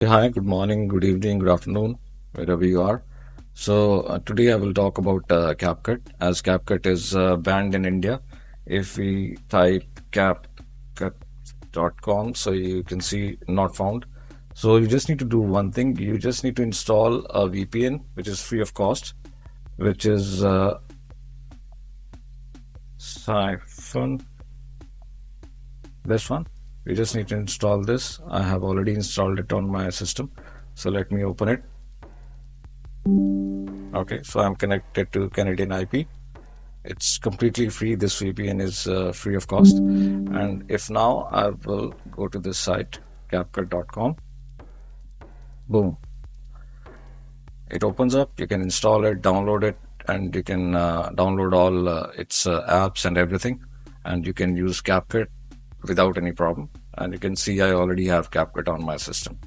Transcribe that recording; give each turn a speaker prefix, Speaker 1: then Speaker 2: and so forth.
Speaker 1: Hi, good morning, good evening, good afternoon, wherever you are. Today I will talk about Capcut, as Capcut is banned in India. If we type capcut.com, so you can see not found. So you just need to do one thing. You just need to install a VPN, which is free of cost, which is Siphon. This one. You just need to install this. I have already installed it on my system. So let me open it. Okay, so I'm connected to Canadian IP. It's completely free. This VPN is free of cost. And if now I will go to this site, capcut.com, boom, it opens up. You can install it, download it, and you can download all its apps and everything. And you can use CapCut without any problem. And you can see I already have CapCut on my system.